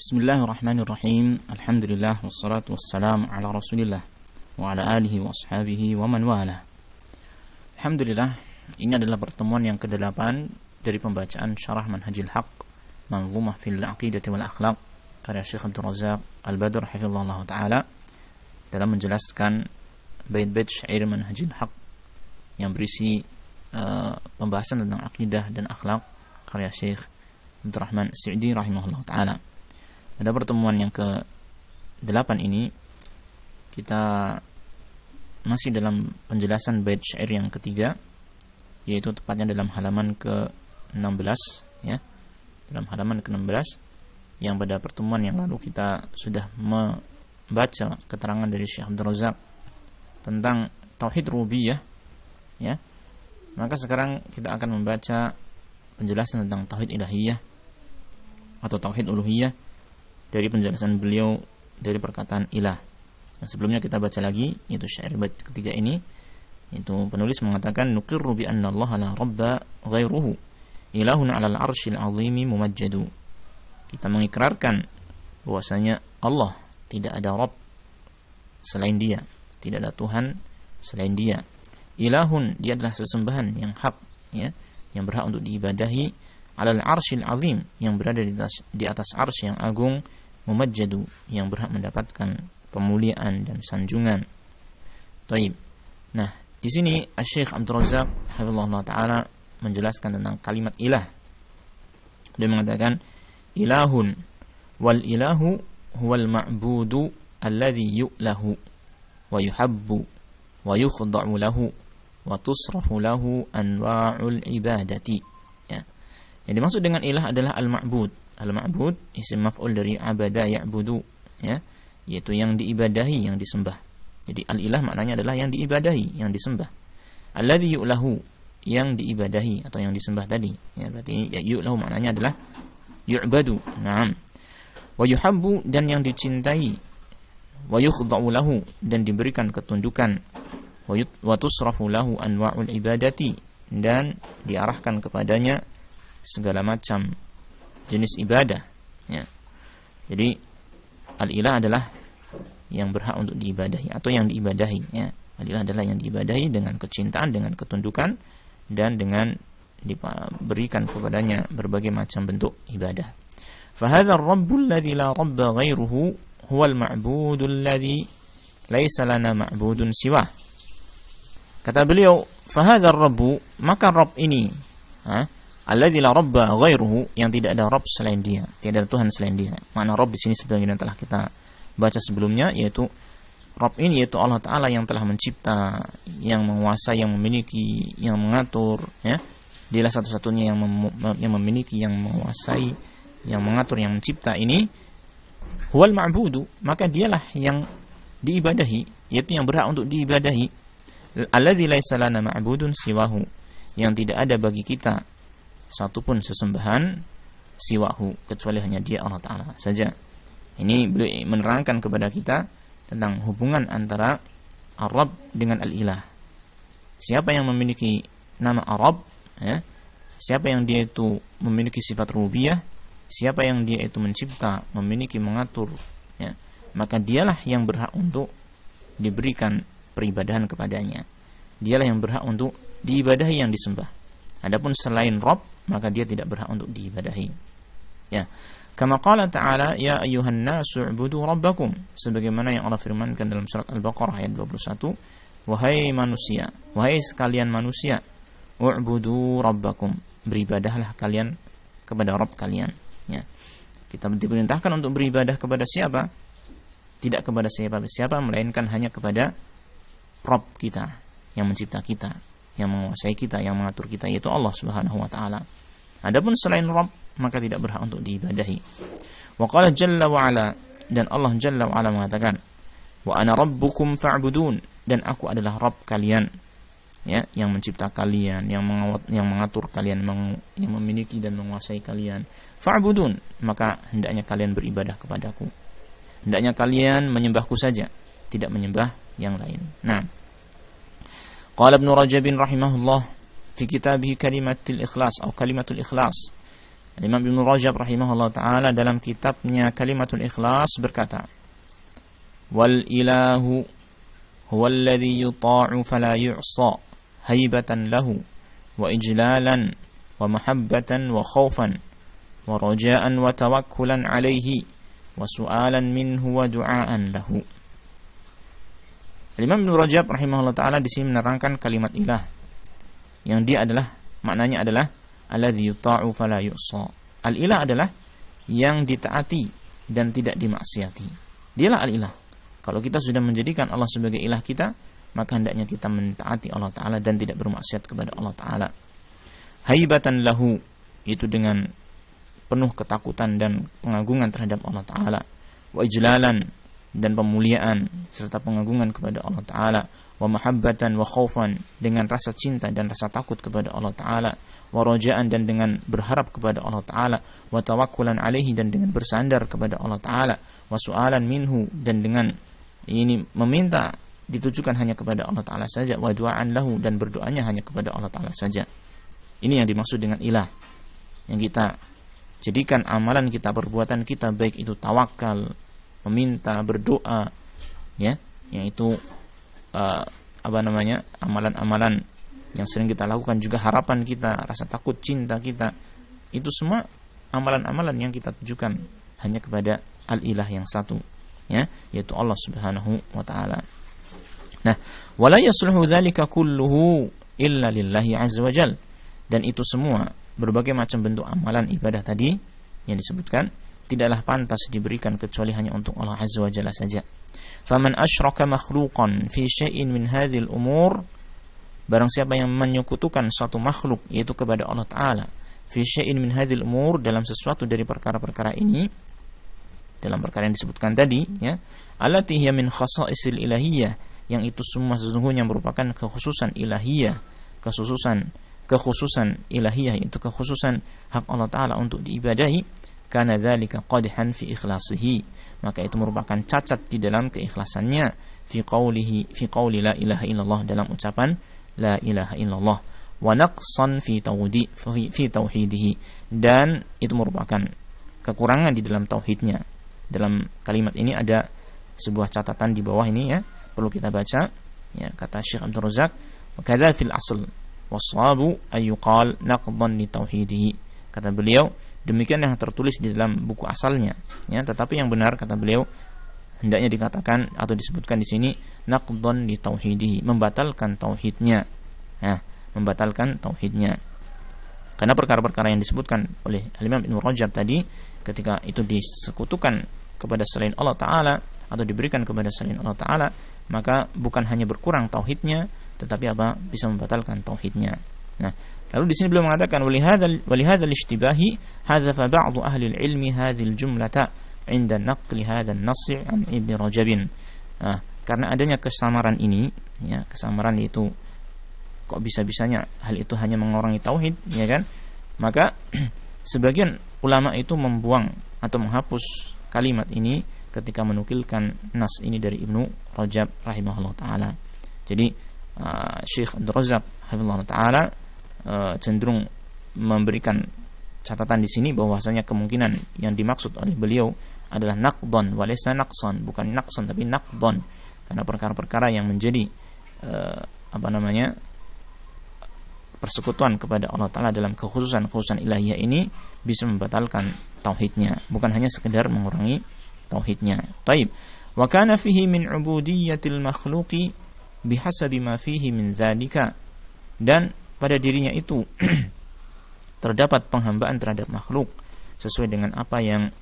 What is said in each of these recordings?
Bismillahirrahmanirrahim. Alhamdulillah wassalatu wassalamu ala Rasulillah wa ala alihi wa ashabihi wa man wala. Alhamdulillah, ini adalah pertemuan yang ke-8 dari pembacaan Syarah Manhajil Haq Manzumah fil Aqidati wal Akhlaq karya Syekh Abdul Razak Al-Badr hafizahullah taala dalam menjelaskan bait-bait syair Manhajil Haq yang berisi pembahasan tentang akidah dan akhlak karya Syekh Abdul Rahman As-Sa'di rahimahullah taala. Pada pertemuan yang ke-8 ini kita masih dalam penjelasan bait syair yang ketiga, yaitu tepatnya dalam halaman ke-16 ya. Dalam halaman ke-16 yang pada pertemuan yang lalu kita sudah membaca keterangan dari Syekh Abdul Razak tentang tauhid rububiyah ya. Maka sekarang kita akan membaca penjelasan tentang tauhid ilahiyah atau tauhid uluhiyah dari penjelasan beliau dari perkataan ilah. Nah, sebelumnya kita baca lagi yaitu syair bait ketiga ini, itu penulis mengatakan nuqirru bi anna Allah la rabba ghairuhu ilahun 'alal 'arsyil 'azimi mumajjadu. Kita mengikrarkan bahwasanya Allah tidak ada rabb selain dia, tidak ada Tuhan selain dia. Ilahun, dia adalah sesembahan yang hak ya, yang berhak untuk diibadahi, 'alal 'arsyil 'azim, yang berada di atas arsy yang agung, mumajjadu, yang berhak mendapatkan pemuliaan dan sanjungan. Taib. Nah, di sini Syekh Abdul Razak hafizahullah taala menjelaskan tentang kalimat ilah. Dia mengatakan ilahun wal ilahu huwal ma'budu alladhi yu'lahu wa yuhabbu wa yukhda'u lahu wa tusrafu lahu anwa'ul ibadati. Ya. Yang dimaksud dengan ilah adalah al-ma'bud. Al-ma'bud isim maf'ul dari abada ya'budu ya, yaitu yang diibadahi, yang disembah. Jadi al-ilah maknanya adalah yang diibadahi, yang disembah. Alladzi yu'lahu, yang diibadahi atau yang disembah tadi. Ya, berarti yu'lahu maknanya adalah yu'badu. Naam. Wa yuhabbu, dan yang dicintai. Wa yukhda'u lahu, dan diberikan ketundukan. Wa tusrafu lahu anwa'ul ibadati, dan diarahkan kepadanya segala macam jenis ibadah ya. Jadi al-ilah adalah yang berhak untuk diibadahi atau yang diibadahi ya. Al-ilah adalah yang diibadahi dengan kecintaan, dengan ketundukan, dan dengan diberikan kepadanya berbagai macam bentuk ibadah. Fahadha ar-rabbul ladzi la rabba ghairuhu huwal ma'budul ladzi laisa lana ma'budun siwah. Kata beliau, fahadha ar-rabbu, maka rabb ini alladzi la rabba ghairuhu, yang tidak ada rabb selain dia, tidak ada Tuhan selain dia. Makna rabb di sini sebagaimana telah kita baca sebelumnya, yaitu rabb ini yaitu Allah taala yang telah mencipta, yang menguasai, yang memiliki, yang mengatur ya. Dialah satu-satunya yang memiliki, yang menguasai, yang mengatur, yang mencipta ini. Huwal ma'budu, maka dialah yang diibadahi, yaitu yang berhak untuk diibadahi. Alladzi laisa lana ma'budun siwahu, yang tidak ada bagi kita satupun sesembahan siwahu, kecuali hanya dia Allah Ta'ala saja. Ini beliau menerangkan kepada kita tentang hubungan antara Ar-Rabb dengan Al-Ilah. Siapa yang memiliki nama Ar-Rabb ya, siapa yang dia itu memiliki sifat rububiyah, siapa yang dia itu mencipta, memiliki, mengatur ya, maka dialah yang berhak untuk diberikan peribadahan kepadanya. Dialah yang berhak untuk diibadahi, yang disembah. Adapun selain Rabb, maka dia tidak berhak untuk diibadahi. Ya. Kama qala ta'ala ya ayyuhan nasu ubudu rabbakum, sebagaimana yang Allah firmankan dalam surat Al-Baqarah ayat 21, wahai manusia, wahai sekalian manusia, ubudu rabbakum, beribadahlah kalian kepada Rabb kalian. Ya. Kita diperintahkan untuk beribadah kepada siapa? Tidak kepada siapa, melainkan hanya kepada Rabb kita, yang mencipta kita, yang menguasai kita, yang mengatur kita, yaitu Allah Subhanahu wa taala. Adapun selain Rabb, maka tidak berhak untuk diibadahi. Wa qala jalla wa ala, dan Allah jalla wa ala mengatakan, wa ana rabbukum fa'budun, dan aku adalah Rabb kalian ya, yang mencipta kalian, yang mengatur kalian, yang memiliki dan menguasai kalian. Fa'budun, maka hendaknya kalian beribadah kepadaku. Hendaknya kalian menyembahku saja, tidak menyembah yang lain. Nah, qala Ibnu Rajab rahimahullah fi kitabih kalimatul ikhlas atau kalimatul ikhlas. Imam Ibnu Rajab rahimahullah ta'ala dalam kitabnya Kalimatul Ikhlas berkata, wal ilahu huwa alladhi yuta'u fala yu'sa haibatan lahu wa ijlalan wa mahabbatan wa khawfan wa raja'an wa tawakkulan alaihi wa su'alan minhu wa du'aan lahu. Imam Ibnu Rajab rahimahullah ta'ala di sini menerangkan kalimat ilah yang dia adalah maknanya adalah alladzi yuta'u fala yu'sa. Al-ilah adalah yang ditaati dan tidak dimaksiati. Dialah al-ilah. Kalau kita sudah menjadikan Allah sebagai ilah kita, maka hendaknya kita mentaati Allah Ta'ala dan tidak bermaksiat kepada Allah Ta'ala. Haibatan lahu, itu dengan penuh ketakutan dan pengagungan terhadap Allah Ta'ala. Wa ijlalan, dan pemuliaan serta pengagungan kepada Allah Ta'ala. Wa mahabbatan wa khaufan, dengan rasa cinta dan rasa takut kepada Allah Ta'ala. Wa raja'an, dan dengan berharap kepada Allah Ta'ala. Wa tawakkulan alaihi, dan dengan bersandar kepada Allah Ta'ala. Wa su'alan minhu, dan dengan ini meminta ditujukan hanya kepada Allah Ta'ala saja. Wa du'aan lahu, dan berdoanya hanya kepada Allah Ta'ala saja. Ini yang dimaksud dengan ilah, yang kita jadikan amalan kita, perbuatan kita, baik itu tawakal, meminta, berdoa, ya, yang itu amalan-amalan yang sering kita lakukan, juga harapan kita, rasa takut, cinta kita, itu semua amalan-amalan yang kita tujukan hanya kepada al-ilah yang satu, ya, yaitu Allah Subhanahu wa ta'ala. Nah, wala yasluhu dzalika kulluhu illa lillahi azza wajal, dan itu semua berbagai macam bentuk amalan ibadah tadi yang disebutkan tidaklah pantas diberikan kecuali hanya untuk Allah azza wajalla saja. Faman asyraka makhluqan fi syai'in min hadhil umur, barang siapa yang menyekutukan suatu makhluk yaitu kepada Allah Ta'ala, fi syai'in min hadhil umur, dalam sesuatu dari perkara-perkara ini, dalam perkara yang disebutkan tadi, ya, allati hiya min khasa'isil ilahiyah, yang itu semua sesungguhnya merupakan kekhususan ilahiyah, kekhususan ilahiyah, itu kekhususan hak Allah Ta'ala untuk diibadahi, kana dzalika qadhan fi ikhlasihi, maka itu merupakan cacat di dalam keikhlasannya, fi qauli la ilaha illallah, dalam ucapan la ilaha illallah, wa naqsan fi tauhidihi, dan itu merupakan kekurangan di dalam tauhidnya. Dalam kalimat ini ada sebuah catatan di bawah ini, ya, perlu kita baca, ya, kata Syekh Abdul Razak, wa kadzal fil asl was-sawabu ay yuqal naqdan li tauhidihi, kata beliau demikian yang tertulis di dalam buku asalnya, ya, tetapi yang benar, kata beliau, hendaknya dikatakan atau disebutkan di sini naqdan li tauhidihi, membatalkan tauhidnya, ya, membatalkan tauhidnya, karena perkara-perkara yang disebutkan oleh Imam Ibnu Rajab tadi, ketika itu disekutukan kepada selain Allah Ta'ala atau diberikan kepada selain Allah Ta'ala, maka bukan hanya berkurang tauhidnya, tetapi apa, bisa membatalkan tauhidnya. Nah, lalu di sini beliau mengatakan walihadzal ishtibahi hadzafa ba'du ahli al-ilmi hadhil jumlata 'inda naqli hadzal nass 'an Ibnu Rajab. Nah, karena adanya kesamaran ini, ya, kesamaran itu kok bisa-bisanya hal itu hanya mengurangi tauhid, ya kan? Maka sebagian ulama itu membuang atau menghapus kalimat ini ketika menukilkan nas ini dari Ibnu Rajab rahimahullah ta'ala. Jadi Syekh Abdul Razak rahimahullah ta'ala cenderung memberikan catatan di sini bahwasanya kemungkinan yang dimaksud oleh beliau adalah naqdan walaysa naqsan, bukan naqsan tapi naqdan, karena perkara-perkara yang menjadi persekutuan kepada Allah Ta'ala dalam kekhususan ilahiyah ini bisa membatalkan tauhidnya, bukan hanya sekedar mengurangi tauhidnya. Taib. Wa kana fihi min ubudiyyatil makhluqi bihasabi ma fihi min dzalika, dan pada dirinya itu terdapat penghambaan terhadap makhluk sesuai dengan apa yang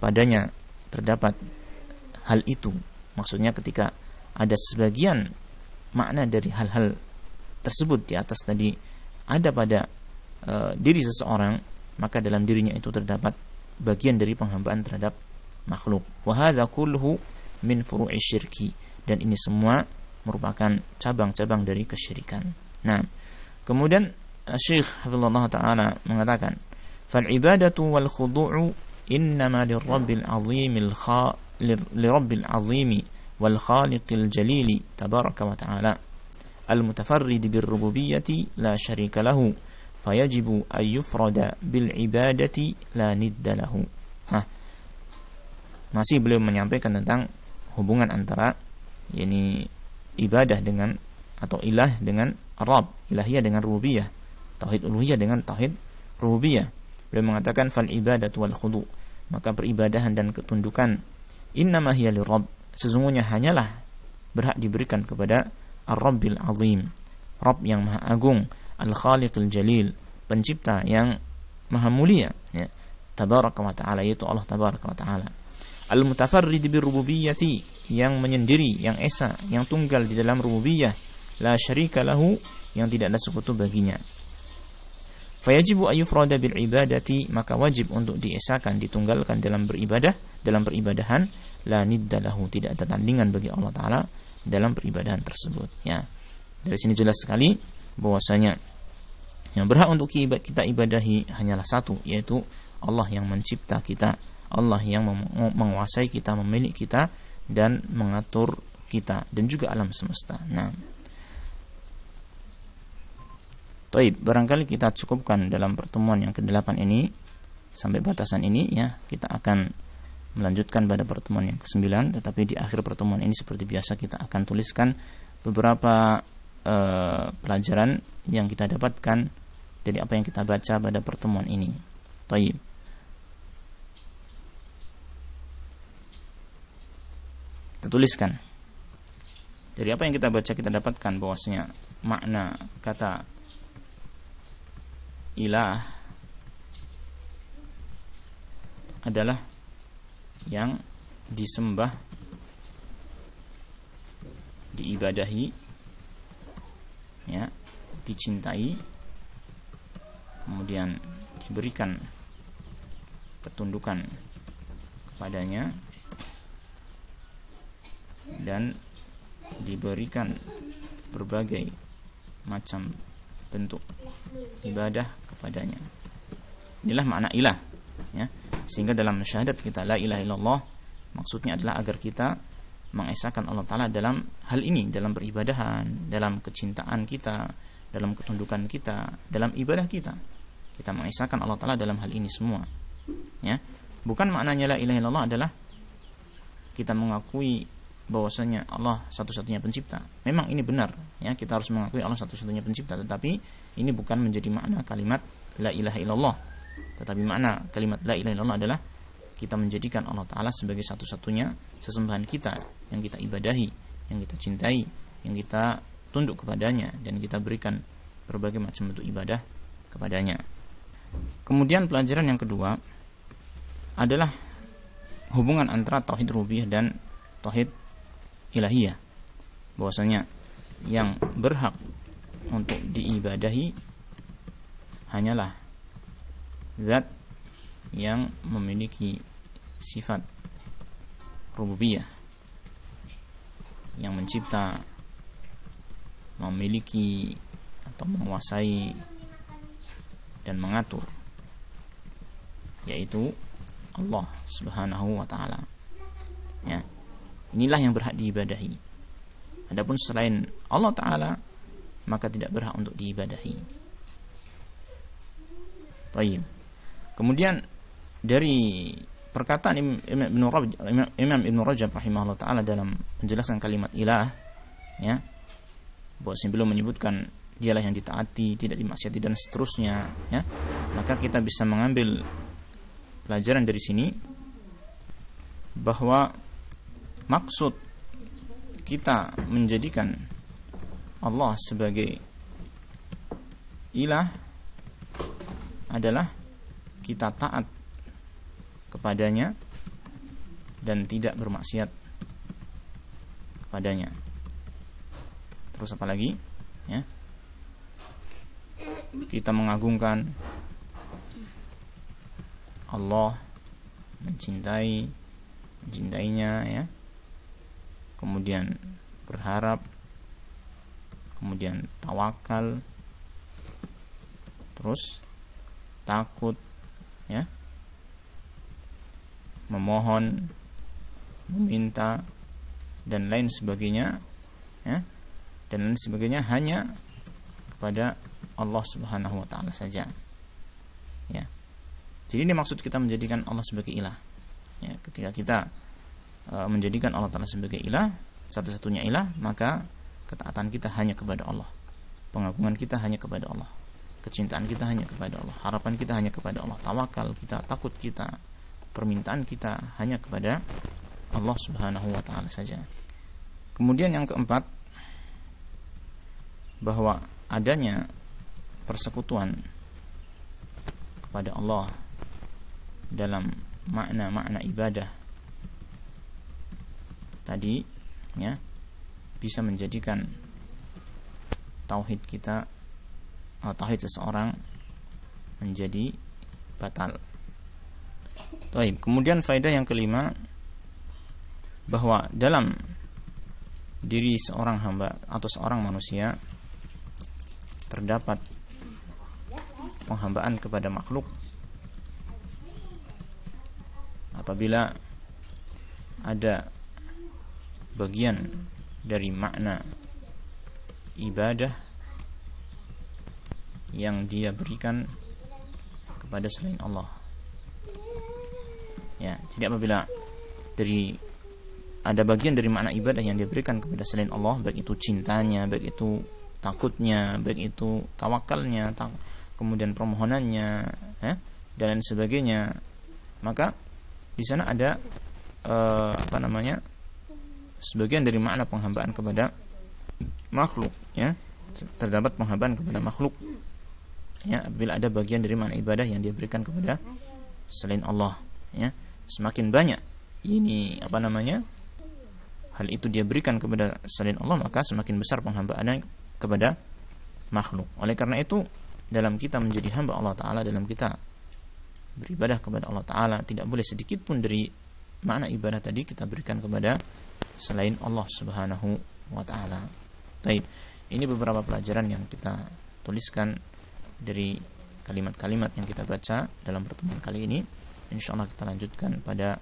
padanya terdapat hal itu. Maksudnya ketika ada sebagian makna dari hal-hal tersebut di atas tadi ada pada diri seseorang, maka dalam dirinya itu terdapat bagian dari penghambaan terhadap makhluk. Wa hadza kulluhu min furu'i syirki, dan ini semua merupakan cabang-cabang dari kesyirikan. Nah, kemudian Syekh Hafizahullah Ta'ala mengatakan, fal ibadatu wal khudu'u innama lirabbil azimi wal khaliqil jalili tabaraka wa ta'ala al mutafarrid bir rububiyyati la syarika lahu fayajibu ayyufrada bil ibadati la nidda lahu. Nah, masih beliau menyampaikan tentang hubungan antara yakni ibadah dengan atau ilah dengan Rabb, ilahiyah dengan rububiyah, tauhid uluhiyah dengan tauhid rububiyah. Beliau mengatakan fal ibadatu wal khudu, maka peribadahan dan ketundukan innama hiya lirabb, sesungguhnya hanyalah berhak diberikan kepada Ar-Rabbil Azim, Rabb yang maha agung, Al-Khaliqil Jalil, pencipta yang maha mulia, ya. Tabaraka wa ta'ala, yaitu Allah tabaraka wa ta'ala. Al-Mutafarrid birububiyyati, yang menyendiri, yang esa, yang tunggal di dalam rububiyah, la syarika lahu, yang tidak ada sekutu baginya. Fayajibu ayyufrada bil ibadati, maka wajib untuk diesakan, ditunggalkan dalam beribadah, dalam peribadahan, la nidda lahu, tidak ada tandingan bagi Allah Ta'ala dalam peribadahan tersebut, ya. Dari sini jelas sekali bahwasanya yang berhak untuk kita ibadahi hanyalah satu, yaitu Allah yang mencipta kita, Allah yang menguasai kita, memilih kita dan mengatur kita, dan juga alam semesta. Nah, baik, barangkali kita cukupkan dalam pertemuan yang ke-8 ini sampai batasan ini, ya. Kita akan melanjutkan pada pertemuan yang ke-9, tetapi di akhir pertemuan ini seperti biasa kita akan tuliskan beberapa pelajaran yang kita dapatkan dari apa yang kita baca pada pertemuan ini. Baik. Kita tuliskan. Dari apa yang kita baca kita dapatkan bahwasanya makna kata ilah adalah yang disembah, diibadahi, ya, dicintai, kemudian diberikan ketundukan kepadanya dan diberikan berbagai macam bentuk ibadah kepadanya. Inilah makna ilah, ya. Sehingga dalam syahadat kita la ilaha illallah, maksudnya adalah agar kita mengesahkan Allah Ta'ala dalam hal ini, dalam beribadahan, dalam kecintaan kita, dalam ketundukan kita, dalam ibadah kita. Kita mengesahkan Allah Ta'ala dalam hal ini semua, ya. Bukan maknanya la ilaha illallah adalah kita mengakui bahwasanya Allah satu-satunya pencipta. Memang ini benar, ya, kita harus mengakui Allah satu-satunya pencipta, tetapi ini bukan menjadi makna kalimat la ilaha illallah. Tetapi makna kalimat la ilaha illallah adalah kita menjadikan Allah Ta'ala sebagai satu-satunya sesembahan kita, yang kita ibadahi, yang kita cintai, yang kita tunduk kepadanya, dan kita berikan berbagai macam bentuk ibadah kepadanya. Kemudian pelajaran yang kedua adalah hubungan antara tauhid rububiyah dan tauhid ilahiyah, bahwasanya yang berhak untuk diibadahi hanyalah zat yang memiliki sifat rububiyah, yang mencipta, memiliki atau menguasai dan mengatur, yaitu Allah Subhanahu wa ta'ala, ya. Inilah yang berhak diibadahi. Adapun selain Allah Ta'ala, maka tidak berhak untuk diibadahi. Baik. Kemudian dari perkataan Imam Ibn Rajab rahimahullah ta'ala dalam menjelaskan kalimat ilah, ya, bahwasanya beliau menyebutkan dialah yang ditaati, tidak dimaksiati, dan seterusnya, ya. Maka kita bisa mengambil pelajaran dari sini bahwa maksud kita menjadikan Allah sebagai ilah adalah kita taat kepadanya dan tidak bermaksiat kepadanya. Terus apa lagi, ya? Kita mengagungkan Allah, mencintainya, ya. Kemudian berharap, kemudian tawakal, terus takut, ya, memohon, meminta, dan lain sebagainya, ya, dan lain sebagainya hanya kepada Allah Subhanahu wa taala saja. Ya. Jadi ini maksud kita menjadikan Allah sebagai ilah. Ya, ketika kita menjadikan Allah Ta'ala sebagai ilah, satu-satunya ilah, maka ketaatan kita hanya kepada Allah, pengagungan kita hanya kepada Allah, kecintaan kita hanya kepada Allah, harapan kita hanya kepada Allah, tawakal kita, takut kita, permintaan kita hanya kepada Allah Subhanahu wa taala saja. Kemudian yang keempat, bahwa adanya persekutuan kepada Allah dalam makna-makna ibadah tadi, ya, bisa menjadikan tauhid kita, tauhid seseorang menjadi batal. Baik, kemudian faedah yang kelima, bahwa dalam diri seorang hamba atau seorang manusia terdapat penghambaan kepada makhluk apabila ada bagian dari makna ibadah yang dia berikan kepada selain Allah. Ya, jadi apabila ada bagian dari makna ibadah yang dia berikan kepada selain Allah, baik itu cintanya, baik itu takutnya, baik itu tawakalnya, kemudian permohonannya, dan lain sebagainya, maka di sana ada sebagian dari makna penghambaan kepada makhluk, ya, terdapat penghambaan kepada makhluk, ya, apabila ada bagian dari makna ibadah yang dia berikan kepada selain Allah, ya. Semakin banyak ini hal itu dia berikan kepada selain Allah, maka semakin besar penghambaannya kepada makhluk. Oleh karena itu, dalam kita menjadi hamba Allah Ta'ala, dalam kita beribadah kepada Allah Ta'ala, tidak boleh sedikit pun dari makna ibadah tadi kita berikan kepada selain Allah Subhanahu wa Ta'ala. Baik, ini beberapa pelajaran yang kita tuliskan dari kalimat-kalimat yang kita baca dalam pertemuan kali ini. InsyaAllah kita lanjutkan pada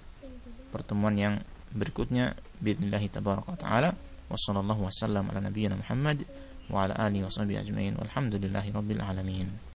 pertemuan yang berikutnya bi'idhnillahi tabaraka wa ta'ala. Wassallallahu wassalam ala nabiyyina Muhammad wa ala alihi wa sahbihi ajma'in walhamdulillahi rabbil alamin.